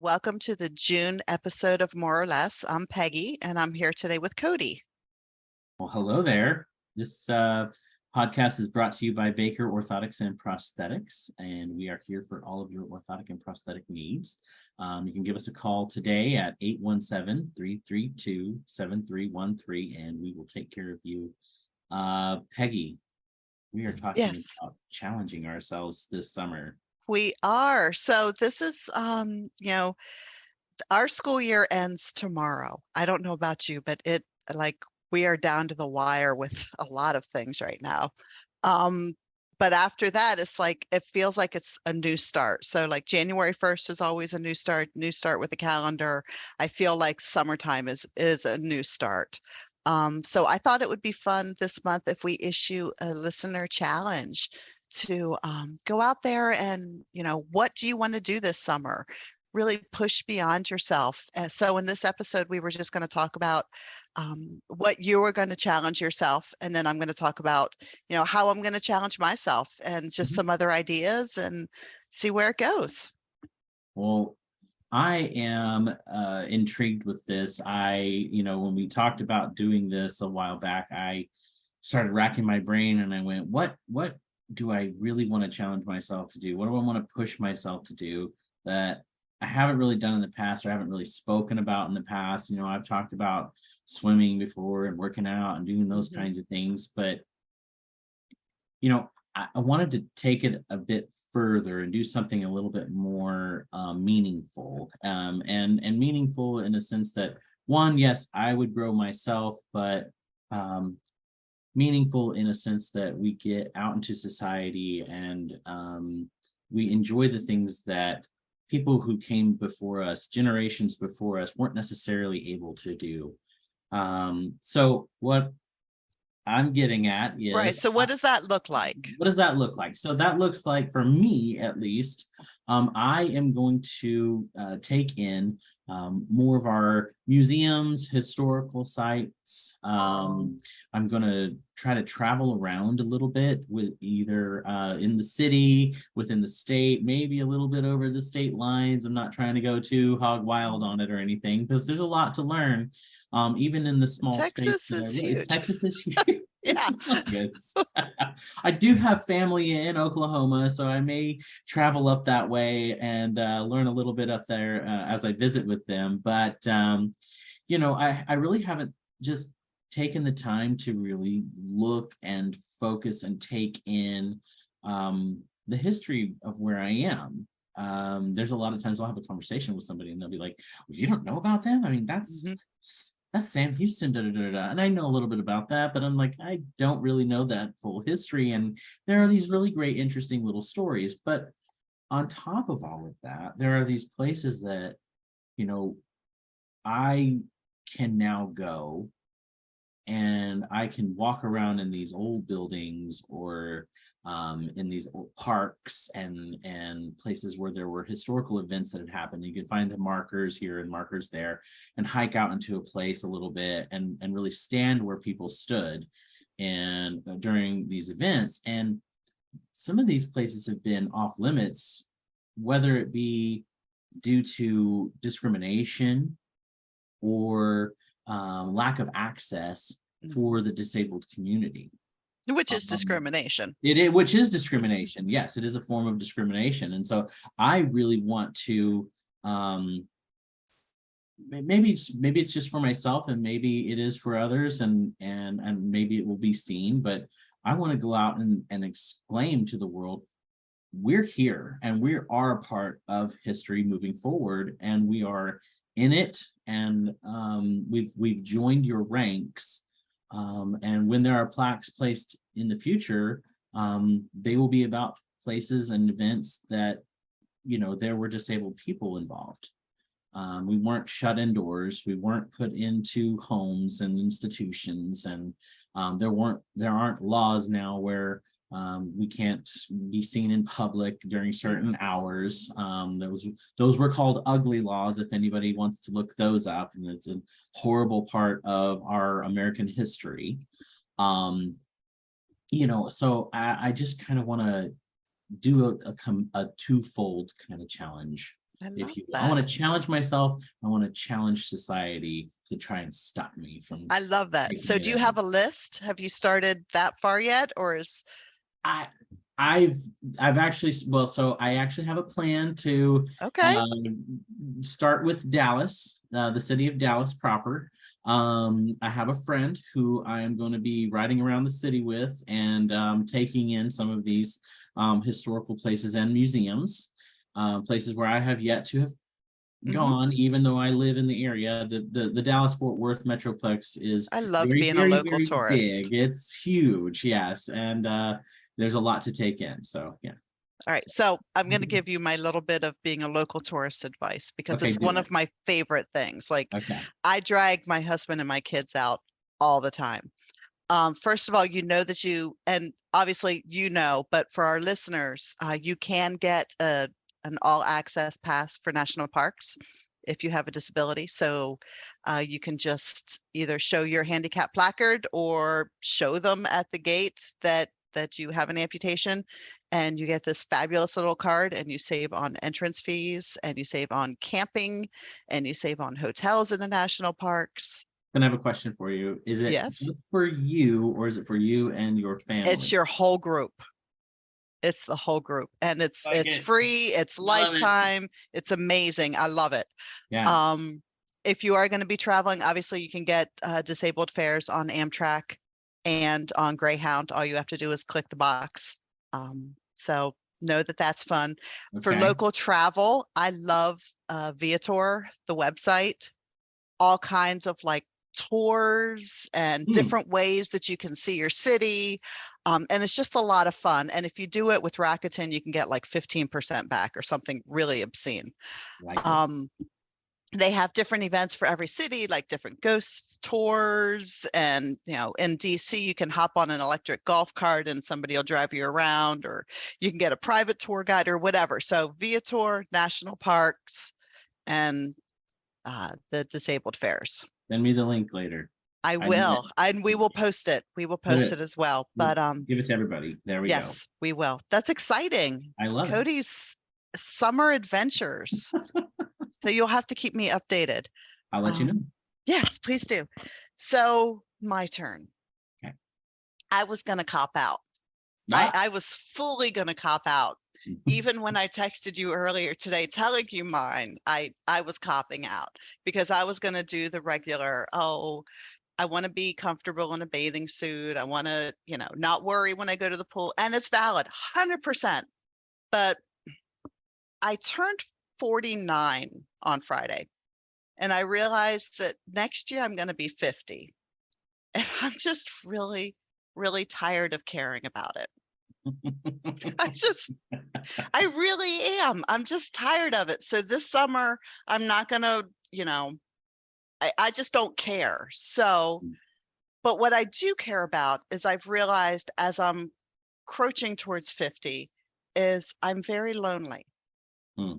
Welcome to the June episode of More or Less. I'm Peggy, and I'm here today with Cody. Well, hello there. This podcast is brought to you by Baker Orthotics and Prosthetics, and we are here for all of your orthotic and prosthetic needs. You can give us a call today at 817-332-7313, and we will take care of you. Peggy, we are talking Yes, about challenging ourselves this summer. we are. So this is, our school year ends tomorrow. I don't know about you, but we are down to the wire with a lot of things right now. But after that, it feels like it's a new start. So like January 1st is always a new start with the calendar. I feel like summertime is a new start. So I thought it would be fun this month if we issue a listener challenge to go out there and, what do you want to do this summer? Really push beyond yourself. So in this episode, we were just going to talk about what you were going to challenge yourself. And then I'm going to talk about, how I'm going to challenge myself and just Mhm. some other ideas and see where it goes. Well, I am intrigued with this. When we talked about doing this a while back, I started racking my brain and I went, what do I really want to challenge myself to do? What do I want to push myself to do that I haven't really done in the past or haven't really spoken about in the past? I've talked about swimming before and working out and doing those Mhm. kinds of things, but I wanted to take it a bit further and do something a little bit more meaningful, and meaningful in a sense that, one, yes, I would grow myself, but um, meaningful in a sense that we get out into society and we enjoy the things that people who came before us, generations before us, weren't necessarily able to do. So what I'm getting at Right. is, So what does that look like? what does that look like? So that looks like, for me at least, I am going to take in more of our museums, historical sites. I'm going to try to travel around a little bit with either in the city, within the state, maybe a little bit over the state lines. I'm not trying to go too hog wild on it or anything because there's a lot to learn, even in the small space Texas that I is live. huge. Texas is huge. Yeah. Yes. I do have family in Oklahoma, so I may travel up that way and learn a little bit up there as I visit with them. But I really haven't just taken the time to really look and focus and take in the history of where I am. There's a lot of times I'll have a conversation with somebody and they'll be like, well, "You don't know about them? I mean, Mhm. that's Sam Houston, da, da, da, da." And I know a little bit about that, but I'm like, I don't really know that full history. And there are these really great, interesting little stories. But on top of all of that, there are these places that, you know, I can now go and I can walk around in these old buildings or in these old parks and places where there were historical events that had happened. You can find the markers here and markers there, and hike out into a place a little bit and really stand where people stood and during these events. And some of these places have been off limits, whether it be due to discrimination or lack of access Mhm. for the disabled community. Which is Um, discrimination. which is discrimination. Yes, it is a form of discrimination. And so I really want to, um, maybe it's just for myself and maybe it is for others, and maybe it will be seen, but I want to go out and exclaim to the world, we're here and we are a part of history moving forward, and we are in it, and we've joined your ranks, and when there are plaques placed in the future, they will be about places and events that there were disabled people involved. We weren't shut indoors. We weren't put into homes and institutions, and there aren't laws now where we can't be seen in public during certain hours. Those were called ugly laws. If anybody wants to look those up, and it's a horrible part of our American history. Um, so I just kind of want to do a twofold kind of challenge. I love if you will. I want that. to challenge myself. I want to challenge society to try and stop me from I love that. taking So it do you in. have a list? Have you started that far yet, or is I I've I've actually well, so I actually have a plan to okay? start with Dallas, the city of Dallas proper. I have a friend who I am going to be riding around the city with and taking in some of these historical places and museums, places where I have yet to have Hmm. gone, even though I live in the area. The Dallas Fort Worth Metroplex is I love very, being a very, local very tourist. big. It's huge, yes, and there's a lot to take in. So yeah. All right, so I'm going to give you my little bit of being a local tourist advice because Okay, it's do one it. of my favorite things. Like Okay. I drag my husband and my kids out all the time. First of all, you know that you, and obviously you know, but for our listeners, you can get an all access pass for national parks if you have a disability. So you can just either show your handicap placard or show them at the gate that you have an amputation, and you get this fabulous little card, and you save on entrance fees, and you save on camping, and you save on hotels in the national parks. Then I have a question for you. Is it Yes, just for you or is it for you and your it's family? your whole group. It's the whole group, and Like it's it. free, it's Love it. lifetime, it's amazing. I love it. Yeah. Um, if you are going to be traveling, obviously you can get disabled fares on Amtrak and on Greyhound. All you have to do is click the box. So know that that's fun. For Okay. local travel, I love Viator, the website, all kinds of like tours and Hmm. different ways that you can see your city. And it's just a lot of fun. And if you do it with Rakuten, you can get like 15% back or something really obscene. Like it. Um, they have different events for every city, like different ghost tours. And, you know, in DC, you can hop on an electric golf cart and somebody will drive you around, or you can get a private tour guide or whatever. So Viator, national parks, and the disabled fairs. Send me the link later. I I need will, it. and we will post it. We will Put post it. it as well. But Give it to everybody. There we go. yes, we will. That's exciting. I love it. Cody's summer adventures. So you'll have to keep me updated. I'll let you know. Yes, please do. So my turn. Okay. I was gonna cop out. Ah. I was fully gonna cop out. Even when I texted you earlier today telling you mine, I was copping out because I was gonna do the regular, oh, I want to be comfortable in a bathing suit. I want to, you know, not worry when I go to the pool. And it's valid, 100%. But I turned 49 on Friday, and I realized that next year I'm going to be 50. And I'm just really, really tired of caring about it. I just, I really am. I'm just tired of it. So this summer, I'm not going to, you know, I just don't care. So, but what I do care about is I've realized as I'm crouching towards 50 is I'm very lonely. Hmm.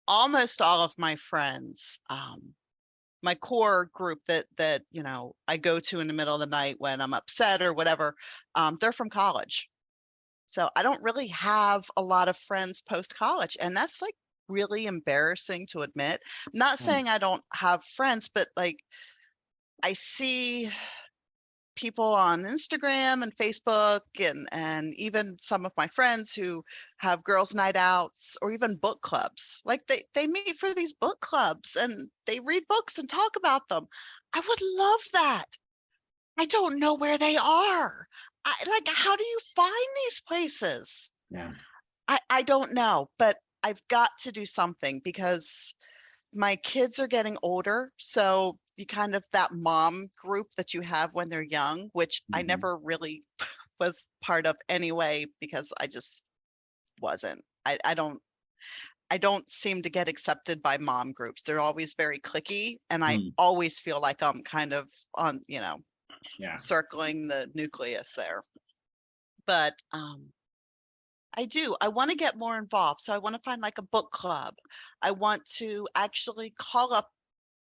Almost all of my friends, my core group that you know I go to in the middle of the night when I'm upset or whatever, they're from college. So I don't really have a lot of friends post college, and that's like really embarrassing to admit. I'm not Hmm. saying I don't have friends, but like I see people on Instagram and Facebook and even some of my friends who have girls' night outs or even book clubs. Like they meet for these book clubs and they read books and talk about them. I would love that. I don't know where they are. Like, how do you find these places? Yeah. I don't know, but I've got to do something because my kids are getting older, so you kind of that mom group that you have when they're young, which I Mhm. never really was part of anyway because I just wasn't. I don't seem to get accepted by mom groups. They're always very clicky, and I Hmm. always feel like I'm kind of on, you know, Yeah. circling the nucleus there. But I do. I want to get more involved. So I want to find like a book club. I want to actually call up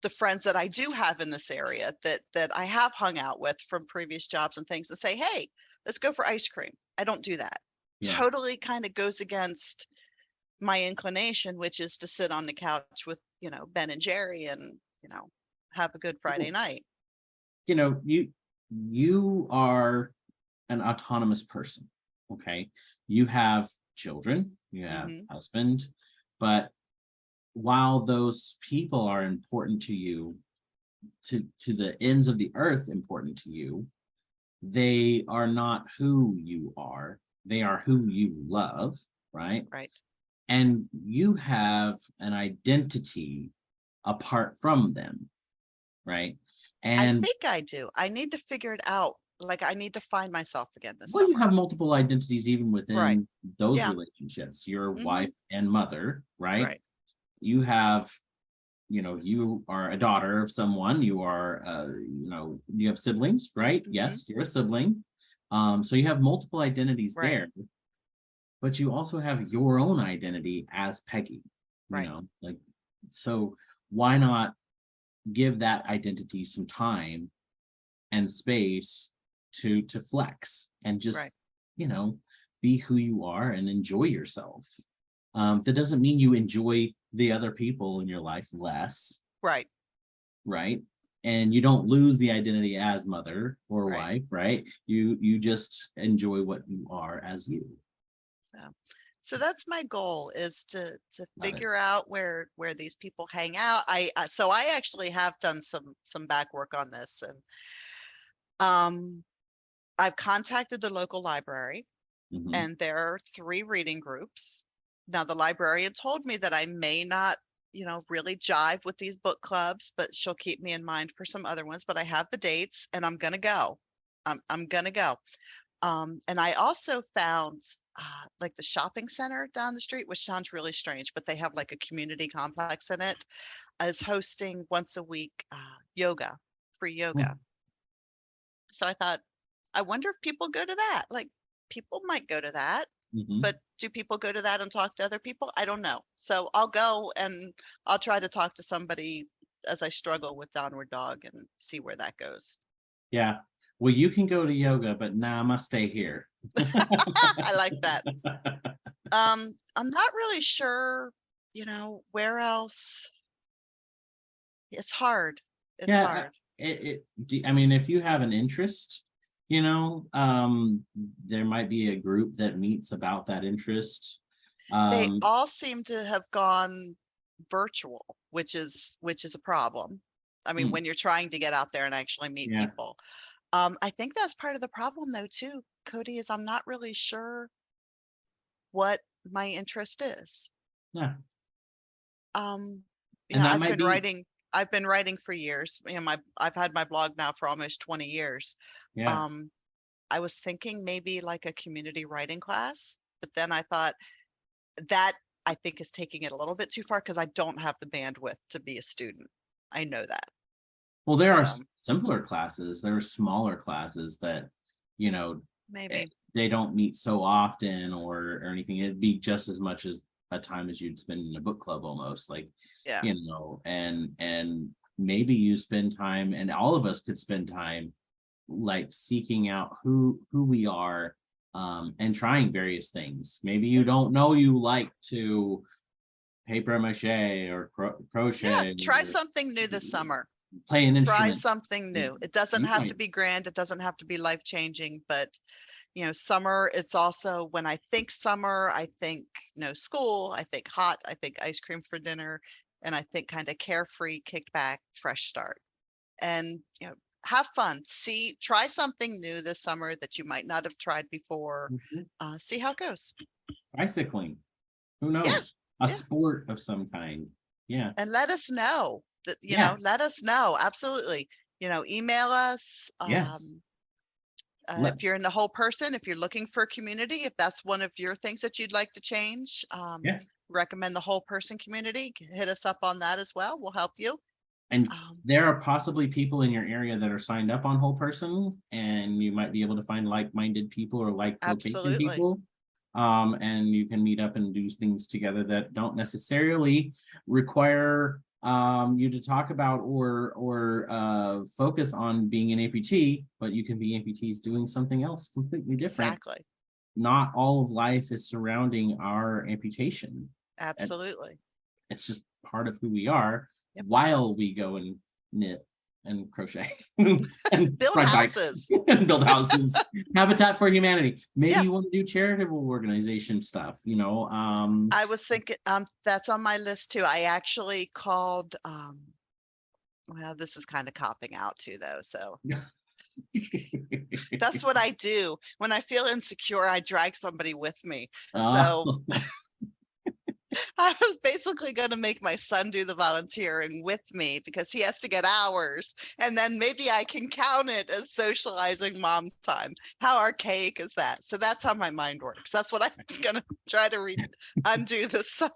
the friends that I do have in this area that I have hung out with from previous jobs and things and say, "Hey, let's go for ice cream." I don't do that. Yeah. Totally kind of goes against my inclination, which is to sit on the couch with, Ben and Jerry and, have a good Friday night. You know, you are an autonomous person. Okay. You have children, you have Mhm. husband, but while those people are important to you, to the ends of the earth important to you, they are not who you are. They are who you love, right? Right. And you have an identity apart from them, right? I And think I do. I need to figure it out. Like, I need to find myself again this well, you summer. have multiple identities even Right. within those Yeah. relationships, your Mhm. wife and mother, right? Right. You have, you are a daughter of someone, you are, you have siblings, right? Mhm. Yes, you're a sibling. So you have multiple identities Right. there, but you also have your own identity as Peggy, Right. like, so why not give that identity some time and space to flex and just, Right. you know, be who you are and enjoy yourself. That doesn't mean you enjoy the other people in your life less, Right. right? And you don't lose the identity as mother or Right. wife, right? You just enjoy what you are as you. So, so that's my goal, is to Love it. figure out where these people hang out. So I actually have done some back work on this, and um I've contacted the local library, Mhm. and there are 3 reading groups. Now, the librarian told me that I may not, really jive with these book clubs, but she'll keep me in mind for some other ones. But I have the dates, and I'm gonna go. I'm gonna go. And I also found, like, the shopping center down the street, which sounds really strange, but they have like a community complex in it, is hosting once a week yoga, free yoga. So I thought, I wonder if people go to that. Like, people might go to that, Mhm. but do people go to that and talk to other people? I don't know. So I'll go, and I'll try to talk to somebody as I struggle with downward dog and see where that goes. Yeah. Well, you can go to yoga, but nah, I must stay here. I like that. I'm not really sure, where else. It's hard. It's Yeah, hard. I mean, if you have an interest, there might be a group that meets about that interest. They Um, all seem to have gone virtual, which is a problem. I mean, hmm, when you're trying to get out there and actually meet yeah, people. I think that's part of the problem though too, Cody, is I'm not really sure what my interest is. yeah, Um, and that I've might been be, writing I've been writing for years. I've had my blog now for almost 20 years. yeah. Um, I was thinking maybe like a community writing class, but then I thought that I think is taking it a little bit too far because I don't have the bandwidth to be a student. I know that. Well, there are So simpler classes. There are smaller classes that, you know, maybe. they don't meet so often or anything. It'd be just as much as a time as you'd spend in a book club almost, like, Yeah. and maybe you spend time, and all of us could spend time like seeking out who we are, and trying various things. Maybe you Yes. don't know you like to paper mache or Yeah. crochet Try or something new this summer. play an Try instrument. something You new. It doesn't you have to might, be grand. It doesn't have to be life changing, but summer, it's also, when I think summer, I think no school, I think hot, I think ice cream for dinner, and I think kind of carefree, kicked back, fresh start. And have fun. Try something new this summer that you might not have tried before. Mhm. See how it goes. Bicycling, who Yeah, knows? A yeah. sport of some kind. Yeah, And let us know that, yeah, let us know. Absolutely. Email us. yes. Let If you're in the whole person, if you're looking for a community, if that's one of your things that you'd like to change, Yeah. recommend the whole person community. Hit us up on that as well. We'll help you. And Um, there are possibly people in your area that are signed up on Whole Person, and you might be able to find like-minded people or like vocation absolutely. people. And you can meet up and do things together that don't necessarily require you to talk about or focus on being an amputee, but you can be amputees doing something else completely different. Exactly. Not all of life is surrounding our amputation. Absolutely. It's just part of who we are Yep. while we go and knit and crochet and Build ride bikes houses. and build houses. Habitat for Humanity. Maybe Yeah. you want to do charitable organization stuff, I was thinking, that's on my list too. I actually called, well, this is kind of copping out too, though. So that's what I do. When I feel insecure, I drag somebody with me. So Oh, I was basically going to make my son do the volunteering with me because he has to get hours. And then maybe I can count it as socializing mom time. How archaic is that? So that's how my mind works. That's what I was going to try to undo this summer.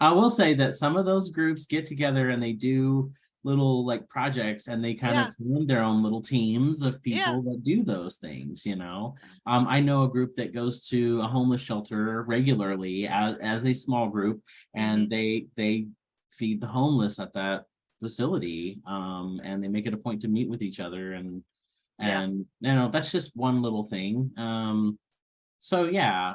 I will say that some of those groups get together and they do little like projects and they kind Yeah. of form their own little teams of Yeah. people that do those things, I know a group that goes to a homeless shelter regularly as a small group, and they feed the homeless at that facility, and they make it a point to meet with each other, Yeah. and that's just one little thing. So yeah,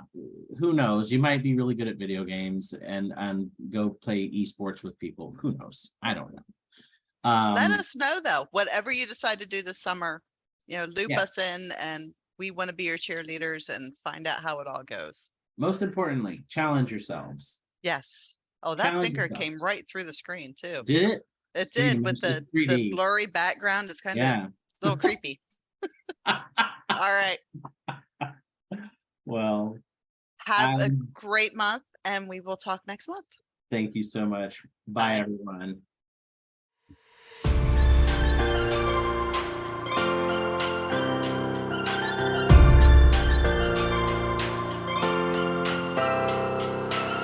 who knows? You might be really good at video games and go play esports with people. Who knows? I don't know. Let us know though, whatever you decide to do this summer, loop Yeah. us in, and we want to be your cheerleaders and find out how it all goes. Most importantly, challenge yourselves. Yes. Oh, that Challenge finger came yourselves. right through the screen too. Did it? It See, did, with it's the 3D. blurry background. It's kind of Yeah. a little creepy. All right. Well, Have a great month, and we will talk next month. thank you so much. Bye, Bye. everyone.